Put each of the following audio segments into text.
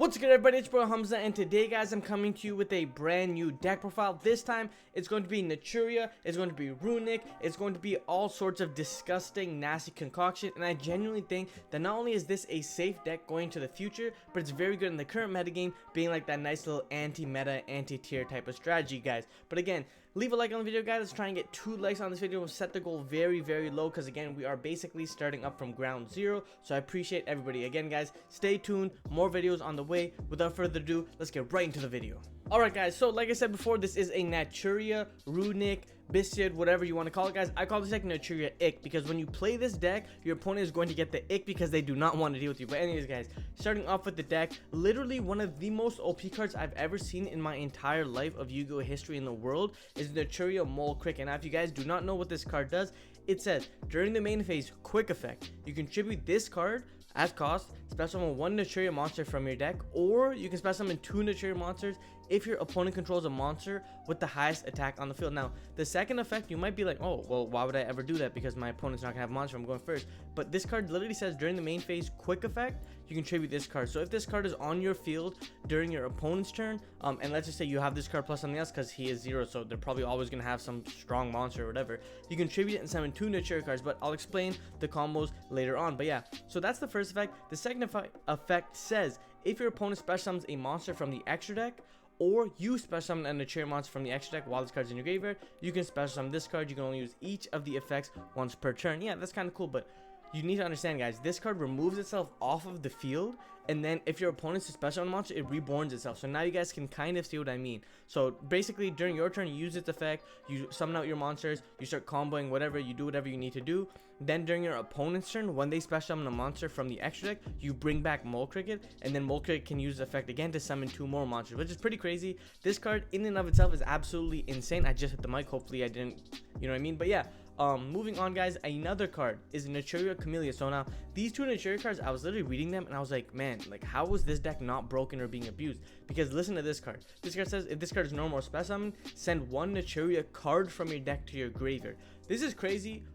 What's good, everybody? It's bro Hamza, and today, guys, I'm coming to you with a brand new deck profile. This time, it's going to be Naturia, it's going to be Runick, it's going to be all sorts of disgusting, nasty concoction, and I genuinely think that not only is this a safe deck going into the future, but it's very good in the current metagame, being like that nice little anti-meta, anti-tier type of strategy, guys. But again, leave a like on the video, guys. Let's try and get 2 likes on this video. We'll set the goal very, very low, because again, we are basically starting up from ground zero, so I appreciate everybody. Again, guys, stay tuned, more videos on the way. Without further ado, let's get right into the video. Alright, guys, so like I said before, this is a Naturia Runick, Bestiad, whatever you want to call it, guys. I call this deck Naturia Ick, because when you play this deck, your opponent is going to get the ick because they do not want to deal with you. But anyways, guys, starting off with the deck, literally one of the most OP cards I've ever seen in my entire life of Yu-Gi-Oh history in the world is Naturia Mole Cricket. Now, if you guys do not know what this card does, it says, during the main phase, quick effect, you contribute this card as cost, special summon 1 Naturia monster from your deck, or you can special summon 2 Naturia monsters if your opponent controls a monster with the highest attack on the field. Now, the second effect, you might be like, oh, well, why would I ever do that? Because my opponent's not gonna have monster, I'm going first. But this card literally says, during the main phase, quick effect, you contribute this card. So if this card is on your field during your opponent's turn, and let's just say you have this card plus something else, because he is 0, so they're probably always gonna have some strong monster or whatever, you contribute it and summon 2 Naturia cards, but I'll explain the combos later on. But yeah, so that's the first effect. The second effect says, if your opponent special summons a monster from the extra deck, or you special summon a Naturia monster from the extra deck while this card's in your graveyard, you can special summon this card. You can only use each of the effects once per turn. Yeah, that's kind of cool, but you need to understand, guys, this card removes itself off of the field, and then if your opponent's a special summon monster, it reborns itself. So now you guys can kind of see what I mean. So basically, during your turn, you use its effect, you summon out your monsters, you start comboing, whatever, you do whatever you need to do. Then during your opponent's turn, when they special summon a monster from the extra deck, you bring back Mole Cricket, and then Mole Cricket can use the effect again to summon 2 more monsters, which is pretty crazy. This card in and of itself is absolutely insane. I just hit the mic, hopefully I didn't, you know what I mean? But yeah, moving on, guys, another card is Naturia Camellia. So now, these 2 Naturia cards, I was literally reading them, and I was like, man, like, how was this deck not broken or being abused? Because listen to this card. This card says, if this card is normal or special summon, send 1 Naturia card from your deck to your graveyard. This is crazy.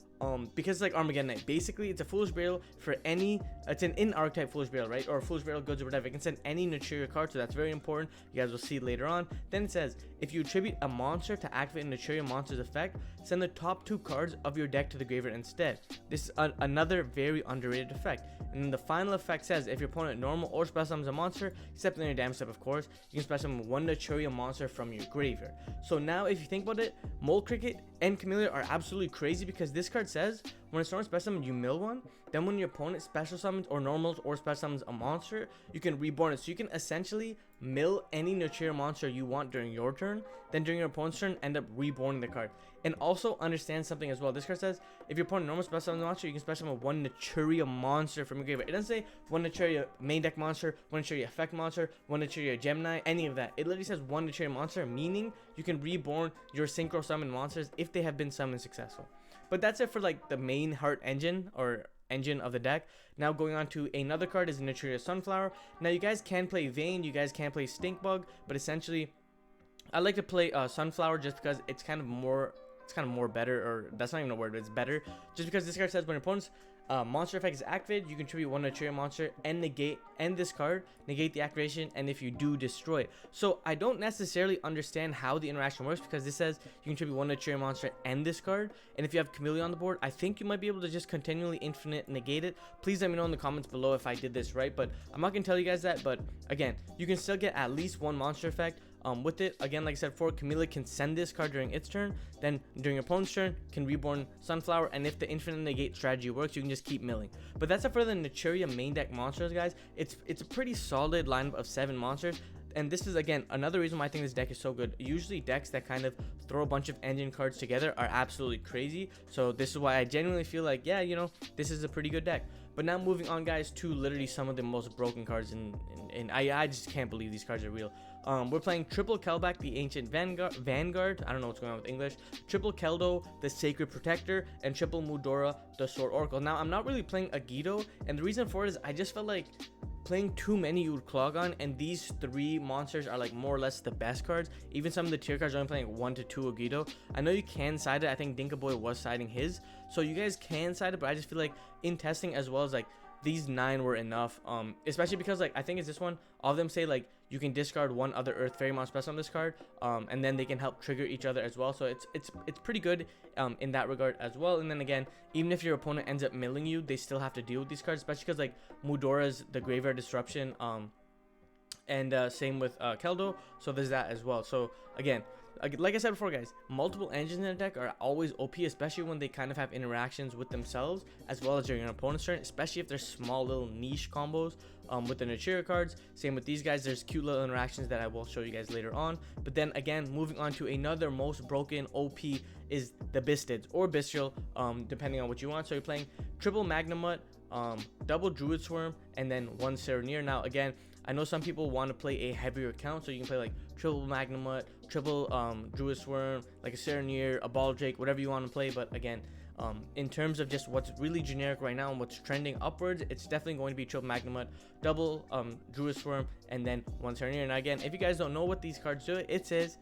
Because it's like Armageddon Knight. Basically, it's a Foolish Burial for any, it's an in-archetype Foolish Burial, right? Or Foolish Burial goods or whatever. It can send any Naturia card, so that's very important. You guys will see later on. Then it says, if you attribute a monster to activate a Naturia monster's effect, send the top 2 cards of your deck to the graveyard instead. This is another very underrated effect. And then the final effect says, if your opponent normal or special summons a monster, except in your damage step, of course, you can special summon 1 Naturia monster from your graveyard. So now, if you think about it, Mole Cricket and Camellia are absolutely crazy, because this card says, when it's normal special summon, you mill 1. Then when your opponent special summons or normals or special summons a monster, you can reborn it. So you can essentially mill any Naturia monster you want during your turn. Then during your opponent's turn, end up reborning the card. And also understand something as well. This card says, if your opponent normal special summons a monster, you can special summon 1 Naturia monster from your graveyard. It doesn't say 1 Naturia main deck monster, 1 Naturia effect monster, 1 Naturia Gemini, any of that. It literally says 1 Naturia monster, meaning you can reborn your synchro summon monsters if they have been summoned successful. But that's it for like the main heart engine or engine of the deck. Now going on to another card is Naturia Sunflower. Now you guys can play Vayne, you guys can play Stinkbug, but essentially I like to play Sunflower just because it's kind of more better, or that's not even a word, but it's better. Just because this card says, when your opponent's monster effect is activated, you contribute 1 Naturia monster and negate this card, negate the activation, and if you do, destroy it. So I don't necessarily understand how the interaction works, because this says you contribute 1 Naturia monster and this card, and if you have Camellia on the board, I think you might be able to just continually infinite negate it. Please let me know in the comments below if I did this right, but I'm not gonna tell you guys that. But again, you can still get at least 1 monster effect with it. Again, like I said before, Camellia can send this card during its turn, then during your opponent's turn can reborn Sunflower, and if the infinite negate strategy works, you can just keep milling. But that's it for the Naturia main deck monsters, guys. It's a pretty solid lineup of 7 monsters, and this is again another reason why I think this deck is so good. Usually decks that kind of throw a bunch of engine cards together are absolutely crazy, so this is why I genuinely feel like, yeah, you know, this is a pretty good deck. But now moving on, guys, to literally some of the most broken cards in I just can't believe these cards are real. We're playing triple Kelback, the Ancient Vanguard. I don't know what's going on with English. Triple Keldo, the Sacred Protector, and triple Mudora, the Sword Oracle. Now, I'm not really playing Agido, and the reason for it is I just felt like playing too many you would clog on, and these 3 monsters are like more or less the best cards. Even some of the tier cards are only playing 1 to 2 Agido. I know you can side it. I think Dinka Boy was siding his, so you guys can side it, but I just feel like in testing, as well as like these 9 were enough, especially because like I think it's this one, all of them say like you can discard one other Earth Fairy monster special on this card, and then they can help trigger each other as well. So it's pretty good in that regard as well. And then again, even if your opponent ends up milling you, they still have to deal with these cards, especially because like Mudora's the Graveyard Disruption, and same with Keldo, so there's that as well. So again, like I said before, guys, multiple engines in a deck are always OP, especially when they kind of have interactions with themselves as well as during an opponent's turn, especially if there's small little niche combos with the Naturia cards. Same with these guys, there's cute little interactions that I will show you guys later on. But then again, moving on to another most broken OP is the Bistids or Bestial, depending on what you want. So you're playing triple Magnemut, double Druid Swarm, and then one Serenir. Now again, I know some people want to play a heavier count, so you can play like triple Magnemut, triple Druid Swarm, like a Serenir, a Baldrake, whatever you want to play. But again, in terms of just what's really generic right now and what's trending upwards, it's definitely going to be triple Magnemut, double Druid Swarm, and then one Serenir. And again, if you guys don't know what these cards do, it says,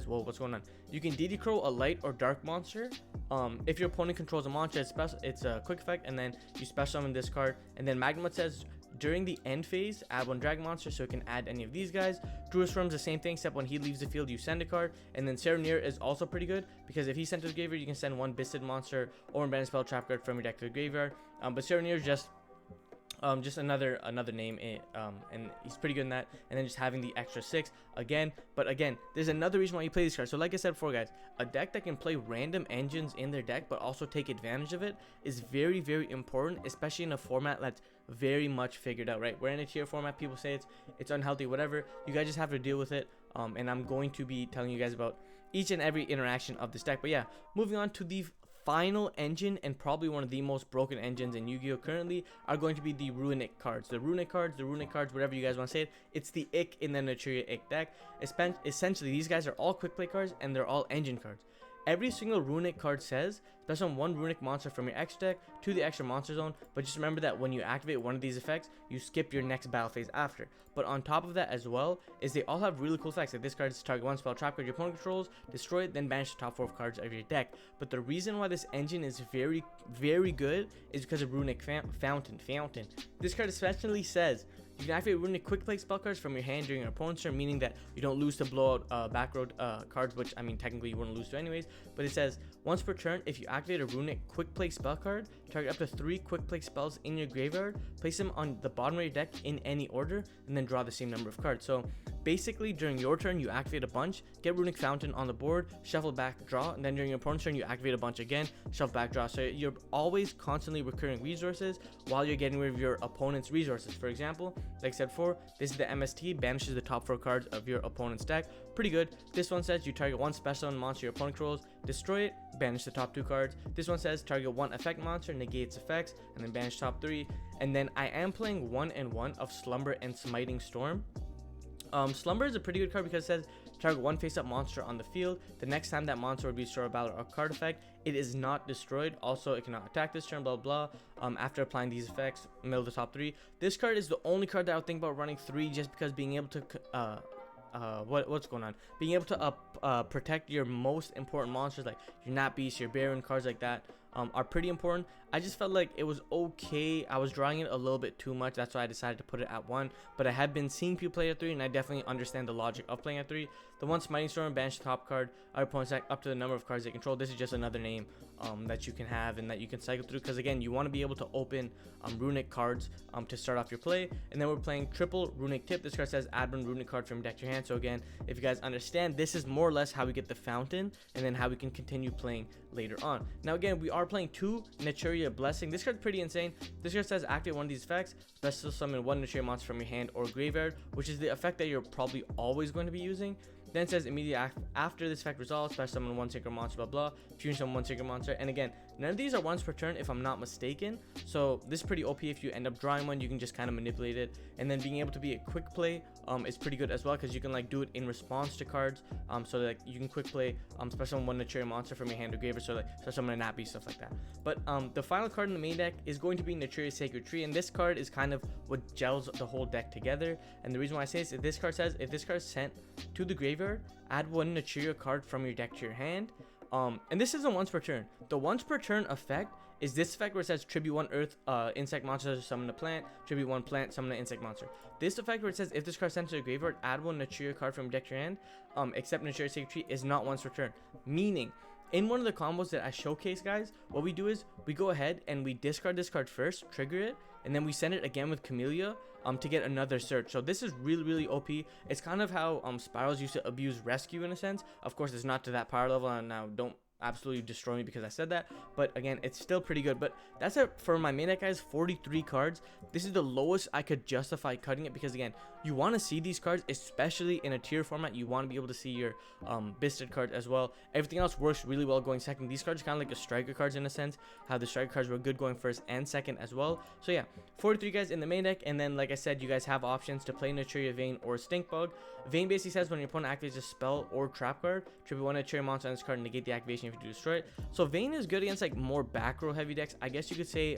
whoa, what's going on? You can DD Crow a light or dark monster. If your opponent controls a monster, it's a quick effect, and then you special summon this card. And then Magnemut says, during the end phase, add one dragon monster, so it can add any of these guys. Druid Swarm's the same thing, except when he leaves the field, you send a card. And then Serenir is also pretty good, because if he's sent to the graveyard, you can send one Bistid monster or a spell trap card from your deck to the graveyard. But Serenir is just another name, and he's pretty good in that. And then just having the extra 6 again. But again, there's another reason why you play these cards. So like I said before, guys, a deck that can play random engines in their deck but also take advantage of it is very, very important, especially in a format that's very much figured out, right? We're in a tier format, people say it's unhealthy, whatever. You guys just have to deal with it, and I'm going to be telling you guys about each and every interaction of this deck. But yeah, moving on to the final engine, and probably one of the most broken engines in Yu-Gi-Oh currently, are going to be the Runick cards. The Runick cards, whatever you guys want to say it. It's the Ick in the Naturia Ick deck. Essentially, these guys are all quick play cards, and they're all engine cards. Every single Runick card says special summon one Runick monster from your X deck to the extra monster zone, but just remember that when you activate one of these effects, you skip your next battle phase after. But on top of that as well, is they all have really cool effects. Like this card is target one spell trap card your opponent controls, destroy it, then banish the top 4 cards of your deck. But the reason why this engine is very, very good is because of Runick Fountain. This card especially says you can activate Runick quick play spell cards from your hand during your opponent's turn, meaning that you don't lose to blow out back road cards, which I mean technically you wouldn't lose to anyways. But it says once per turn, if you activate a Runick quick play spell card, target up to 3 quick play spells in your graveyard, place them on the bottom of your deck in any order, and then draw the same number of cards. So basically during your turn you activate a bunch, get Runick Fountain on the board, shuffle back, draw, and then during your opponent's turn you activate a bunch again, shuffle back, draw. So you're always constantly recurring resources while you're getting rid of your opponent's resources. For example, like I said before, this is the MST, banishes the top 4 cards of your opponent's deck. Pretty good. This one says you target one special monster your opponent controls, destroy it, banish the top 2 cards. This one says target one effect monster, negate its effects, and then banish top 3. And then I am playing 1/1 of Slumber and Smiting Storm. Slumber is a pretty good card because it says target one face-up monster on the field. The next time that monster would be destroyed by battle or card effect, it is not destroyed. Also, it cannot attack this turn, blah blah. After applying these effects, middle of the top 3. This card is the only card that I would think about running 3, just because being able to what's going on? Being able to protect your most important monsters, like your Nat Beast, your Baron, cards like that, are pretty important. I just felt like it was okay. I was drawing it a little bit too much. That's why I decided to put it at 1. But I have been seeing people play at 3, and I definitely understand the logic of playing at 3. The one Smiting Storm, banish the top card. Our opponent's deck up to the number of cards they control. This is just another name that you can have and that you can cycle through. Because again, you want to be able to open Runick cards to start off your play. And then we're playing triple Runick Tip. This card says add one Runick card from your deck to your hand. So again, if you guys understand, this is more or less how we get the Fountain, and then how we can continue playing later on. Now again, we are playing 2 Naturia Blessing. This card's pretty insane. This card says activate one of these effects, special summon one Naturia monster from your hand or graveyard, which is the effect that you're probably always going to be using. Then it says immediately after this effect resolves, special summon one synchro monster, blah blah, fusion summon one synchro monster. And again, none of these are once per turn if I'm not mistaken, so this is pretty OP. If you end up drawing one, you can just kind of manipulate it. And then being able to be a quick play is pretty good as well, because you can like do it in response to cards, so that you can quick play special summon one Naturia monster from your hand or graveyard, so like special summon a Nat Beast, stuff like that. But the final card in the main deck is going to be Naturia Sacred Tree, and this card is kind of what gels the whole deck together. And the reason why I say this is this card says if this card is sent to the graveyard, add one Naturia card from your deck to your hand. And this isn't once per turn. The once per turn effect is this effect where it says tribute 1 earth insect monster, summon a plant, tribute 1 plant, summon an insect monster. This effect where it says if this card sent to the graveyard, add 1 Naturia card from your deck to your hand, except Naturia Sacred Tree, is not once per turn. Meaning, in one of the combos that I showcase, guys, what we do is we go ahead and we discard this card first, trigger it, and then we send it again with Camellia to get another search. So this is really OP. It's kind of how Spirals used to abuse Rescue in a sense. Of course, it's not to that power level, and now don't absolutely destroy me because I said that, but again, it's still pretty good. But that's it for my main deck, guys. 43 cards. This is the lowest I could justify cutting it, because again, you want to see these cards, especially in a tier format. You want to be able to see your Bisted cards as well. Everything else works really well going second. These cards are kind of like a striker cards in a sense, how the striker cards were good going first and second as well. So yeah, 43 guys in the main deck, and then like I said, you guys have options to play Naturia Vayne or Stinkbug. Vayne basically says when your opponent activates a spell or trap card, tribute 1 Naturia monster on this card and negate the activation if you do destroy it. So Vayne is good against like more back row heavy decks. I guess you could say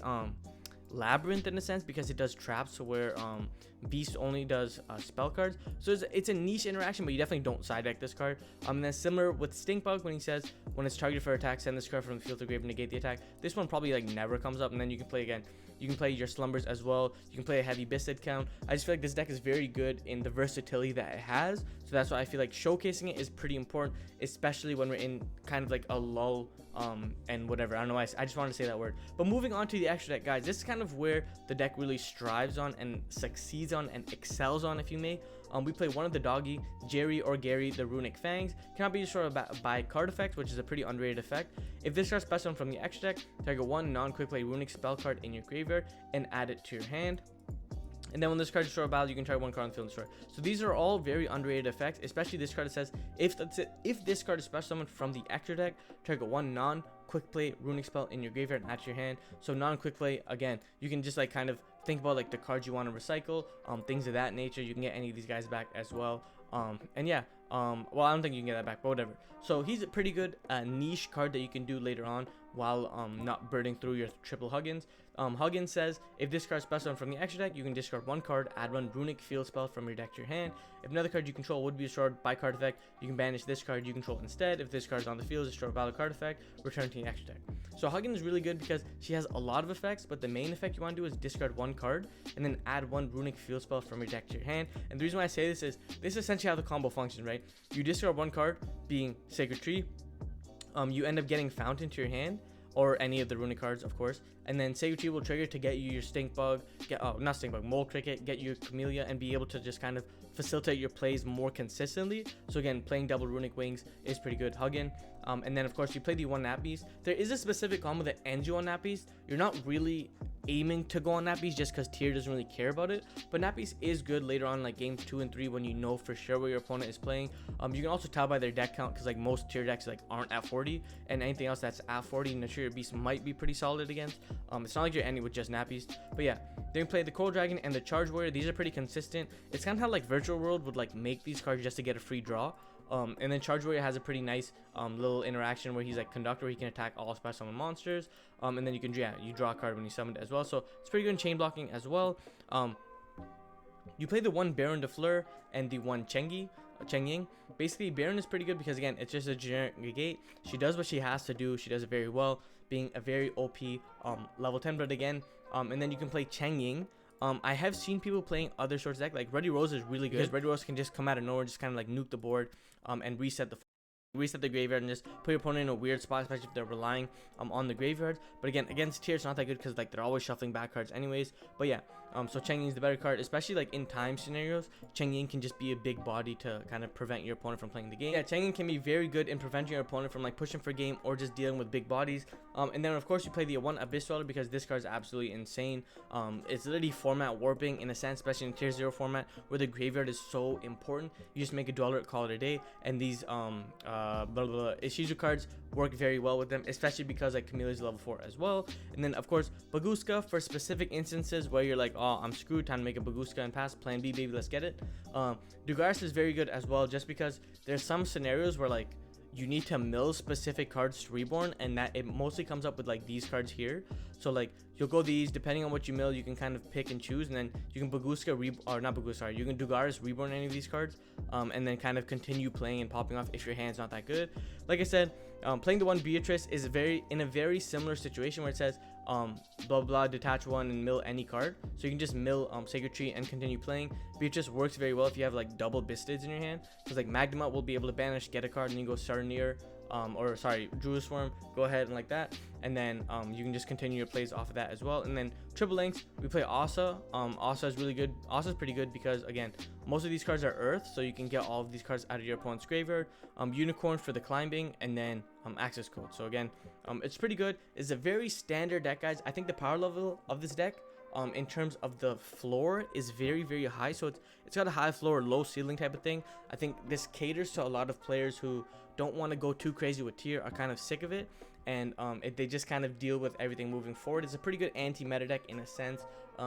Labyrinth in a sense, because it does traps where Beast only does spell cards. So it's a niche interaction, but you definitely don't side deck this card. And then similar with Stinkbug, when he says when it's targeted for attack, send this card from the field to grave and negate the attack. This one probably like never comes up, and then you can play again. You can play your Slumbers as well. You can play a heavy Bisted count. I just feel like this deck is very good in the versatility that it has. So that's why I feel like showcasing it is pretty important, especially when we're in kind of like a lull and whatever. I don't know why I just wanted to say that word. But moving on to the extra deck, guys, this is kind of where the deck really strives on and succeeds on and excels on, if you may. We play one of the doggy, Jerry or Gary the Runick Fangs. Cannot be destroyed by card effects, which is a pretty underrated effect. If this card special from the extra deck, target 1 non-quick play Runick spell card in your graveyard and add it to your hand. And then when this card is destroyed a battle, you can target 1 card on the field and destroy. So these are all very underrated effects, especially this card that says if this card is special summoned from the extra deck, target 1 non-quick play Runick spell in your graveyard and add to your hand. So non-quick play, again, you can just like kind of think about like the cards you want to recycle, things of that nature. You can get any of these guys back as well. And yeah, well, I don't think you can get that back, but whatever. So he's a pretty good niche card that you can do later on while not burning through your triple Huggins. Huggins says if this card is special from the extra deck, you can discard 1 card, add 1 Runick field spell from your deck to your hand. If another card you control would be destroyed by card effect, you can banish this card you control instead. If this card is on the field, destroy by the card effect, return to the extra deck. So Huggins is really good because she has a lot of effects, but the main effect you want to do is discard 1 card and then add 1 Runick field spell from your deck to your hand. And the reason why I say this is essentially how the combo functions, right? You discard 1 card, being Sacred Tree, you end up getting Fountain to your hand, or any of the Runick cards, of course, and then Sacred Tree will trigger to get you your Stinkbug, not Stinkbug, Mole Cricket, get you Camellia, and be able to just kind of facilitate your plays more consistently. So again, playing double Runick Wings is pretty good. Huggin. And then of course you play the 1 Nap Beast. There is a specific combo that ends you on Nap Beast. You're not really aiming to go on Nap Beast just because tier doesn't really care about it, but Nap Beast is good later on, like games 2 and 3, when you know for sure where your opponent is playing. You can also tell by their deck count, because like most tier decks like aren't at 40, and anything else that's at 40, Naturia Beast might be pretty solid against. It's not like you're ending with just Nap Beast. But yeah, then you play the Cold Dragon and the Charge Warrior. These are pretty consistent. It's kind of how like Virtual World would like make these cards just to get a free draw. And then Charge Warrior has a pretty nice little interaction where he's like Conductor, where he can attack all special summon monsters. And then you can, yeah, you draw a card when you summon it as well. So it's pretty good in chain blocking as well. You play the 1 Baron de Fleur and the 1 Chengying. Basically, Baron is pretty good because again, it's just a generic negate. She does what she has to do. She does it very well, being a very OP level 10. But again, and then you can play Chengying. I have seen people playing other sorts of deck, like Ruddy Rose is really good because Ruddy Rose can just come out of nowhere, just kind of like nuke the board, and reset the graveyard and just put your opponent in a weird spot, especially if they're relying on the graveyard. But again, against tier, it's not that good because like they're always shuffling back cards anyways. But yeah, so Chengying is the better card, especially like in time scenarios. Chengying can just be a big body to kind of prevent your opponent from playing the game. Yeah, Chengying can be very good in preventing your opponent from like pushing for game or just dealing with big bodies. And then of course you play the 1 Abyss Dweller because this card is absolutely insane. It's literally format warping in a sense, especially in tier 0 format where the graveyard is so important. You just make a Dweller, call it a day, and these Ishizu cards work very well with them, especially because like Camellia's level 4 as well. And then of course Baguska for specific instances where you're like, oh, I'm screwed, time to make a Baguska and pass. Plan B, baby, let's get it. Dugaris is very good as well, just because there's some scenarios where like you need to mill specific cards to reborn, and that it mostly comes up with like these cards here. So like you'll go these, depending on what you mill, you can kind of pick and choose, and then you can you can Dugaris reborn any of these cards, and then kind of continue playing and popping off if your hand's not that good. Like I said, playing the one Beatrice is in a very similar situation where it says blah blah detach one and mill any card, so you can just mill Sacred Tree and continue playing. Beatrice works very well if you have like double Bistids in your hand, because like Magnemite will be able to banish, get a card, and you go Sarnier, Druid Swarm, go ahead and like that, and then you can just continue your plays off of that as well. And then triple links, we play Asa. Asa is really good. Asa is pretty good because again, most of these cards are Earth, so you can get all of these cards out of your opponent's graveyard. Unicorn for the climbing, and then access code. So again, it's pretty good. It's a very standard deck, guys. I think the power level of this deck, in terms of the floor, is very high. So it's got a high floor, low ceiling type of thing. I think this caters to a lot of players who don't want to go too crazy with tier, are kind of sick of it, and they just kind of deal with everything moving forward. It's a pretty good anti-meta deck in a sense.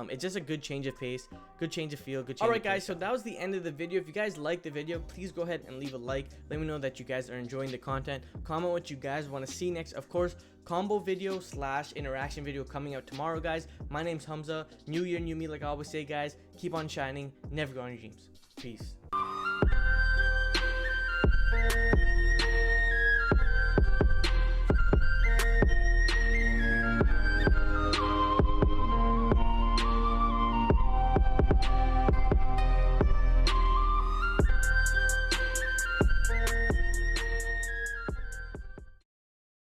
It's just a good change of pace, good change of feel, good change. Alright guys, so that was the end of the video. If you guys liked the video, please go ahead and leave a like. Let me know that you guys are enjoying the content. Comment what you guys want to see next. Of course, combo video / interaction video coming out tomorrow, guys. My name's Hamza. New year, new me, like I always say, guys. Keep on shining, never go on your dreams. Peace.